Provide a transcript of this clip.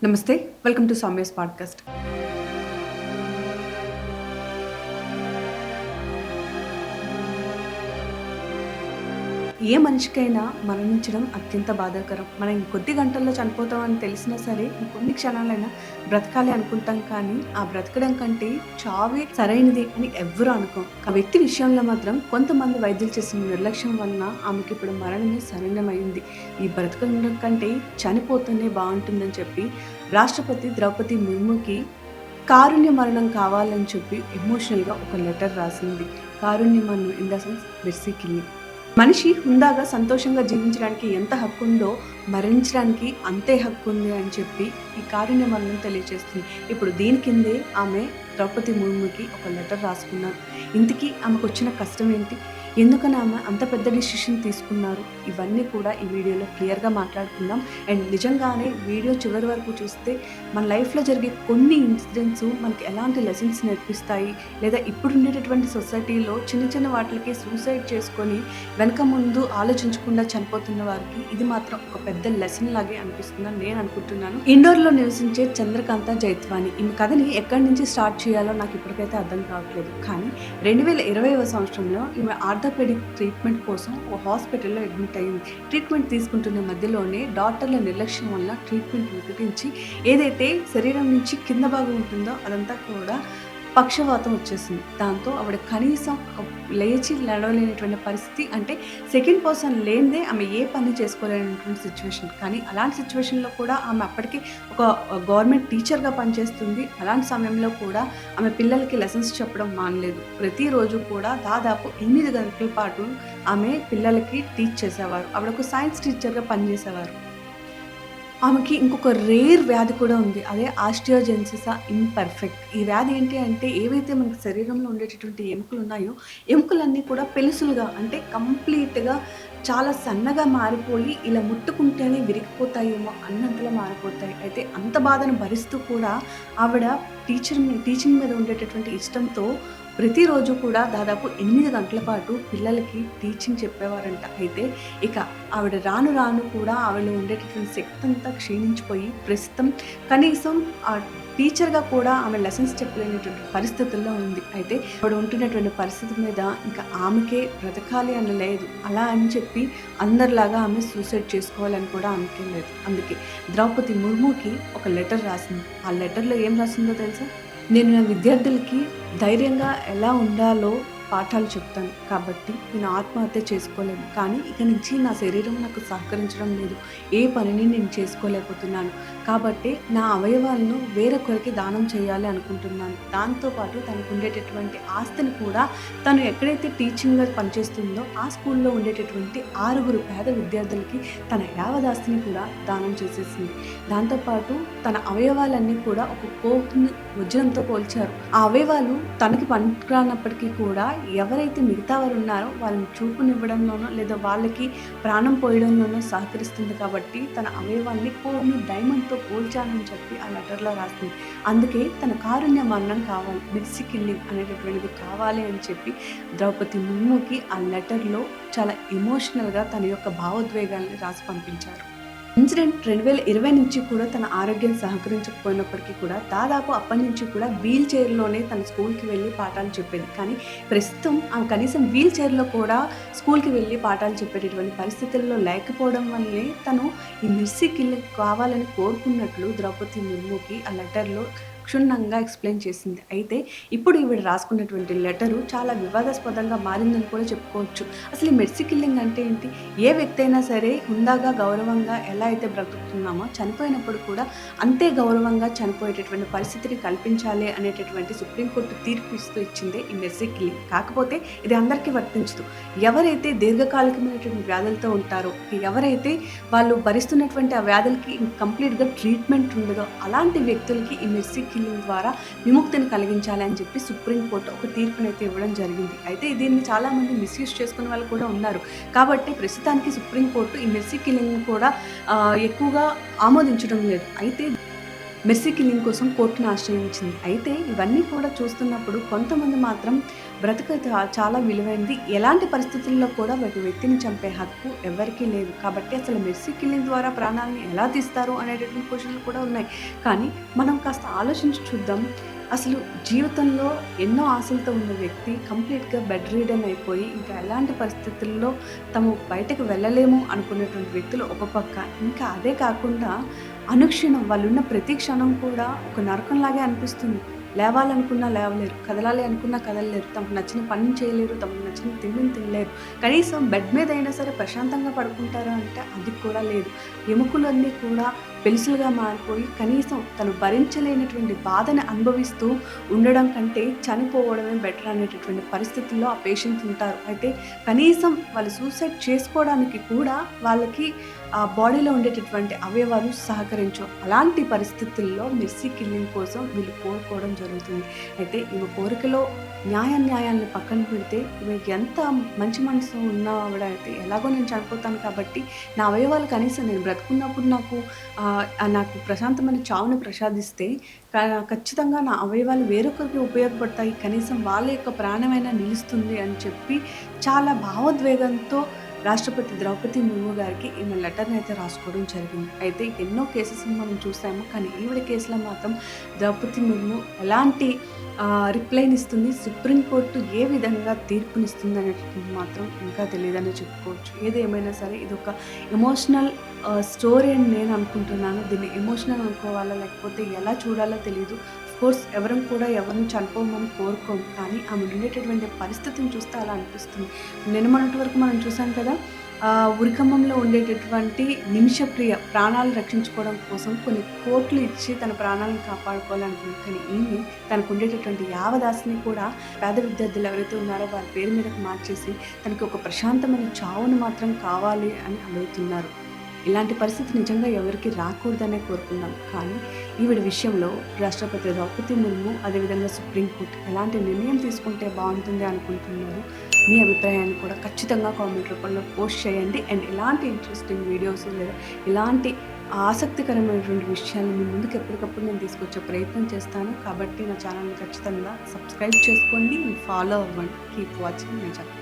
నమస్తే. Welcome to Soumya's podcast. ఏ మనిషికైనా మరణించడం అత్యంత బాధాకరం. మనం ఇంకొద్ది గంటల్లో చనిపోతామని తెలిసినా సరే, ఇంకొన్ని క్షణాలైనా బ్రతకాలి అనుకుంటాం కానీ, ఆ బ్రతకడం కంటే చావే సరైనది అని ఎవ్వరూ అనుకోం. ఆ వ్యక్తి విషయంలో మాత్రం కొంతమంది వైద్యులు చేసిన నిర్లక్ష్యం వలన ఆమెకిప్పుడు మరణమే శరణ్యమైంది. ఈ బ్రతకడం కంటే చనిపోతేనే బావుంటుందని చెప్పి రాష్ట్రపతి ద్రౌపది ముర్ముకి కారుణ్య మరణం కావాలని చెప్పి ఎమోషనల్‌గా ఒక లెటర్ రాసింది. కారుణ్య మరణం in the sense mercy killing. మనిషి హుందాగా, సంతోషంగా జీవించడానికి ఎంత హక్కుందో, మరణించడానికి అంతే హక్కుంది అని చెప్పి ఈ కారుణ్య మరణం తెలియజేస్తుంది. ఇప్పుడు దీని కిందే ఆమె ద్రౌపది ముర్ముకి ఒక లెటర్ రాసుకున్నారు. ఇంతకీ ఆమెకొచ్చిన కష్టం ఏంటి? ఎందుకని ఆమె అంత పెద్ద డిసిషన్ తీసుకున్నారు? ఇవన్నీ కూడా ఈ వీడియోలో క్లియర్‌గా మాట్లాడుకుందాం. అండ్ నిజంగానే వీడియో చివరి వరకు చూస్తే మన లైఫ్‌లో జరిగే కొన్ని ఇన్సిడెంట్స్ మనకి ఎలాంటి లెసన్స్ నేర్పిస్తాయి, లేదా ఇప్పుడుండేటటువంటి సొసైటీలో చిన్న చిన్న వాటిలకి సూసైడ్ చేసుకొని వెనక ముందు ఆలోచించకుండా చనిపోతున్న వారికి ఇది మాత్రం ఒక పెద్ద లెసన్ లాగే అనిపిస్తుందని నేను అనుకుంటున్నాను. ఇండోర్‌లో నివసించే చంద్రకాంత జైత్వాని. ఈమె కథని ఎక్కడి నుంచి స్టార్ట్ చేయాలో నాకు ఇప్పటికైతే అర్థం కావట్లేదు. కానీ 2020వ సంవత్సరంలో ఈమె ఆర్థోపెడిక్ ట్రీట్మెంట్ కోసం ఓ హాస్పిటల్‌లో అడ్మిట్ అయింది. ట్రీట్మెంట్ తీసుకుంటున్న మధ్యలోనే డాక్టర్ల నిర్లక్ష్యం వల్ల ట్రీట్మెంట్ వికటించి ఏదైతే శరీరం నుంచి కింద భాగం ఉంటుందో అదంతా కూడా పక్షవాతం వచ్చేసింది. దాంతో ఆవిడ కనీసం లేచి నడవలేనటువంటి పరిస్థితి. అంటే సెకండ్ పర్సన్ లేనిదే ఆమె ఏ పని చేసుకోలేనటువంటి సిచ్యువేషన్. కానీ అలాంటి సిచ్యువేషన్‌లో కూడా ఆమె అప్పటికి ఒక గవర్నమెంట్ టీచర్‌గా పనిచేస్తుంది. అలాంటి సమయంలో కూడా ఆమె పిల్లలకి లెసన్స్ చెప్పడం మానలేదు. ప్రతిరోజు కూడా దాదాపు 8 గంటల పాటు ఆమె పిల్లలకి టీచ్ చేసేవారు. ఆవిడ ఒక సైన్స్ టీచర్‌గా పనిచేసేవారు. ఆమెకి ఇంకొక రేర్ వ్యాధి కూడా ఉంది. అదే ఆస్టియోజెన్సిసా ఇంపర్ఫెక్ట్. ఈ వ్యాధి ఏంటి అంటే, ఏవైతే మనకి శరీరంలో ఉండేటటువంటి ఎముకలున్నాయో, ఎముకలన్నీ కూడా పెలుసులుగా, అంటే కంప్లీట్‌గా చాలా సన్నగా మారిపోయి ఇలా ముట్టుకుంటేనే విరిగిపోతాయేమో అన్నంతలా మారిపోతాయి. అయితే అంత బాధను భరిస్తూ కూడా ఆవిడ టీచింగ్ మీద ఉండేటటువంటి ఇష్టంతో ప్రతిరోజు కూడా దాదాపు 8 గంటల పాటు పిల్లలకి టీచింగ్ చెప్పేవారంట. అయితే ఇక ఆవిడ రాను రాను కూడా ఆవిడలో ఉండేటటువంటి శక్తి అంతా క్షీణించిపోయి ప్రస్తుతం కనీసం టీచర్‌గా కూడా ఆమె లెసన్స్ చెప్పలేనటువంటి పరిస్థితుల్లో ఉంది. అయితే ఆవిడ ఉంటున్నటువంటి పరిస్థితి మీద ఇంకా ఆమెకే బ్రతకాలి అని లేదు. అలా అని చెప్పి అందరిలాగా ఆమె సూసైడ్ చేసుకోవాలని కూడా అనుకోలేదు. అందుకే ద్రౌపది ముర్ముకి ఒక లెటర్ రాసింది. ఆ లెటర్‌లో ఏం రాసిందో తెలుసా? నేను నా విద్యార్థులకి ధైర్యంగా ఎలా ఉండాలో పాఠాలు చెప్తాను. కాబట్టి నేను ఆత్మహత్య చేసుకోలేను. కానీ ఇక నుంచి నా శరీరం నాకు సహకరించడం లేదు. ఏ పనిని నేను చేసుకోలేకపోతున్నాను. కాబట్టి నా అవయవాలను వేరొకరికి దానం చేయాలి అనుకుంటున్నాను. దాంతో పాటు తనకు ఉండేటటువంటి ఆస్తిని కూడా తను ఎక్కడైతే టీచింగ్‌గా పనిచేస్తుందో ఆ స్కూల్‌లో ఉండేటటువంటి 6 పేద విద్యార్థులకి తన యావదాస్తిని కూడా దానం చేసేసింది. దాంతో పాటు తన అవయవాలన్నీ కూడా ఒక కోహ్‌ని వజ్రంతో పోల్చారు. ఆ అవయవాలు తనకి పనికిరానప్పటికీ కూడా ఎవరైతే మిగతా వారు ఉన్నారో వాళ్ళని చూపునివ్వడంలోనో, లేదా వాళ్ళకి ప్రాణం పోయడంలోనో సహకరిస్తుంది. కాబట్టి తన అవయవాన్ని కోహ్‌ని డైమండ్‌తో పోల్చానని చెప్పి ఆ లెటర్‌లో రాసింది. అందుకే తన కారుణ్య మరణం కావాలి, మెర్సీ కిల్లింగ్ అనేటటువంటిది కావాలి అని చెప్పి ద్రౌపది ముర్ముకి ఆ లెటర్‌లో చాలా ఎమోషనల్‌గా తన యొక్క భావోద్వేగాల్ని రాసి పంపించారు. ఇన్సిడెంట్ 2020 నుంచి కూడా తన ఆరోగ్యం సహకరించకపోయినప్పటికీ కూడా దాదాపు అప్పటినుంచి కూడా వీల్ చైర్‌లోనే తన స్కూల్‌కి వెళ్ళి పాఠాలు చెప్పేది. కానీ ప్రస్తుతం ఆమె కనీసం వీల్ చైర్‌లో కూడా స్కూల్‌కి వెళ్ళి పాఠాలు చెప్పేటటువంటి పరిస్థితుల్లో లేకపోవడం వల్లే తను ఈ మెర్సీ కిల్లింగ్ కావాలని కోరుకున్నట్లు ద్రౌపది ముర్ముకి ఆ లెటర్‌లో క్షుణ్ణంగా ఎక్స్‌ప్లెయిన్ చేసింది. అయితే ఇప్పుడు ఈవిడ రాసుకున్నటువంటి లెటరు చాలా వివాదాస్పదంగా మారిందని కూడా చెప్పుకోవచ్చు. అసలు ఈ మెర్సీ కిల్లింగ్ అంటే ఏంటి? ఏ వ్యక్తి అయినా సరే హుందాగా, గౌరవంగా ఎలా అయితే బ్రతుకుతున్నామో చనిపోయినప్పుడు కూడా అంతే గౌరవంగా చనిపోయేటటువంటి పరిస్థితిని కల్పించాలి అనేటటువంటి సుప్రీంకోర్టు తీర్పు ఇస్తూ ఇచ్చిందే ఈ మెర్సీ కిల్లింగ్. కాకపోతే ఇది అందరికీ వర్తించదు. ఎవరైతే దీర్ఘకాలికమైనటువంటి వ్యాధులతో ఉంటారో, ఎవరైతే వాళ్ళు భరిస్తున్నటువంటి ఆ వ్యాధులకి కంప్లీట్‌గా ట్రీట్మెంట్ ఉండదో అలాంటి వ్యక్తులకి ఈ మెర్సీ కిల్లింగ్ ద్వారా విముక్తిని కలిగించాలి అని చెప్పి సుప్రీంకోర్టు ఒక తీర్పునైతే ఇవ్వడం జరిగింది. అయితే దీన్ని చాలామంది మిస్‌యూజ్ చేసుకునే వాళ్ళు కూడా ఉన్నారు. కాబట్టి ప్రస్తుతానికి సుప్రీంకోర్టు ఈ మెర్సీ కిల్లింగ్‌ని కూడా ఎక్కువగా ఆమోదించడం లేదు. అయితే మెర్సీ కిల్లింగ్ కోసం కోర్టును ఆశ్రయించింది. అయితే ఇవన్నీ కూడా చూస్తున్నప్పుడు కొంతమంది మాత్రం బ్రతుకు చాలా విలువైనది. ఎలాంటి పరిస్థితుల్లో కూడా ఒక వ్యక్తిని చంపే హక్కు ఎవ్వరికీ లేదు. కాబట్టి అసలు మెర్సీ కిల్లింగ్ ద్వారా ప్రాణాలను ఎలా తీస్తారు అనేటటువంటి క్వెషన్‌లు కూడా ఉన్నాయి. కానీ మనం కాస్త ఆలోచించి చూద్దాం. అసలు జీవితంలో ఎన్నో ఆశలతో ఉన్న వ్యక్తి కంప్లీట్‌గా బెడ్ రిడెన్ అయిపోయి ఇంకా ఎలాంటి పరిస్థితుల్లో తాము బయటకు వెళ్ళలేము అనుకున్నటువంటి వ్యక్తులు ఒక పక్క. ఇంకా అదే కాకుండా అనుక్షణం వాళ్ళున్న ప్రతి క్షణం కూడా ఒక నరకంలాగే అనిపిస్తుంది. లేవాలనుకున్నా లేవలేరు. కదలాలి అనుకున్నా కదలలేరు. తమకు నచ్చిన పనిని చేయలేరు. తమకు నచ్చిన తిండిని తినలేరు. కనీసం బెడ్ మీద అయినా సరే ప్రశాంతంగా పడుకుంటారా అంటే అది కూడా లేదు. ఎముకలన్నీ కూడా పెలుసులుగా మారిపోయి కనీసం తను భరించలేనటువంటి బాధని అనుభవిస్తూ ఉండడం కంటే చనిపోవడమే బెటర్ అనేటటువంటి పరిస్థితుల్లో ఆ పేషెంట్స్ ఉంటారు. అయితే కనీసం వాళ్ళు సూసైడ్ చేసుకోవడానికి కూడా వాళ్ళకి ఆ బాడీలో ఉండేటటువంటి అవయవాలు సహకరించవు. అలాంటి పరిస్థితుల్లో మెర్సీ కిల్లింగ్ కోసం వీళ్ళు కోరుకోవడం జరుగుతుంది. అయితే ఈమె కోరికలో న్యాయాన్ని పక్కన పెడితే ఈమె ఎంత మంచి మనసు ఉన్న ఆవిడ అయితే ఎలాగో నేను చనిపోతాను కాబట్టి నా అవయవాలు కనీసం నేను బ్రతుకున్నప్పుడు నాకు ప్రశాంతమైన చావుని ప్రసాదిస్తే ఖచ్చితంగా నా అవయవాలు వేరొకరికి ఉపయోగపడతాయి. కనీసం వాళ్ళ యొక్క ప్రాణమైనా నిలుస్తుంది అని చెప్పి చాలా భావోద్వేగంతో రాష్ట్రపతి ద్రౌపది ముర్ము గారికి ఈమె లెటర్‌ని అయితే రాసుకోవడం జరిగింది. అయితే ఎన్నో కేసెస్‌ని మనం చూసాము. కానీ ఈవిడ కేసులో మాత్రం ద్రౌపది ముర్ము ఎలాంటి రిప్లైనిస్తుంది, సుప్రీంకోర్టు ఏ విధంగా తీర్పునిస్తుంది అనేటువంటిది మాత్రం ఇంకా తెలీదనే చెప్పుకోవచ్చు. ఏదేమైనా సరే ఇదొక ఎమోషనల్ స్టోరీ అని నేను అనుకుంటున్నాను. దీన్ని ఎమోషనల్ అనుకోవాలా లేకపోతే ఎలా చూడాలో తెలీదు. కోర్స్ ఎవరం కూడా ఎవరిని చనిపోమని కోరుకోము. కానీ ఆమె ఉండేటటువంటి పరిస్థితిని చూస్తే అలా అనిపిస్తుంది. మొన్నటి వరకు మనం చూసాం కదా! ఉరికంబంలో ఉండేటటువంటి నిమిషప్రియ ప్రాణాలు రక్షించుకోవడం కోసం కొన్ని కోట్లు ఇచ్చి తన ప్రాణాలను కాపాడుకోవాలనుకుంది. కానీ ఈమె తనకు ఉండేటటువంటి యావదాస్తిని కూడా పేద విద్యార్థులు ఎవరైతే ఉన్నారో వారి పేరు మీదకు మార్చేసి తనకి ఒక ప్రశాంతమైన చావును మాత్రం కావాలి అని అడుగుతున్నారు. ఇలాంటి పరిస్థితి నిజంగా ఎవరికీ రాకూడదనే కోరుకుందాం. కానీ ఈవిడ విషయంలో రాష్ట్రపతి ద్రౌపది ముర్ము అదేవిధంగా సుప్రీంకోర్టు ఎలాంటి నిర్ణయం తీసుకుంటే బాగుంటుంది అనుకుంటున్నారు? మీ అభిప్రాయాన్ని కూడా ఖచ్చితంగా కామెంట్ రూపంలో పోస్ట్ చేయండి. అండ్ ఇలాంటి ఇంట్రెస్టింగ్ వీడియోస్ లేదా ఇలాంటి ఆసక్తికరమైనటువంటి విషయాలు మీ ముందుకు ఎప్పటికప్పుడు నేను తీసుకొచ్చే ప్రయత్నం చేస్తాను. కాబట్టి నా ఛానల్ని ఖచ్చితంగా సబ్స్క్రైబ్ చేసుకోండి, ఫాలో అవ్వండి. Keep watching my channel.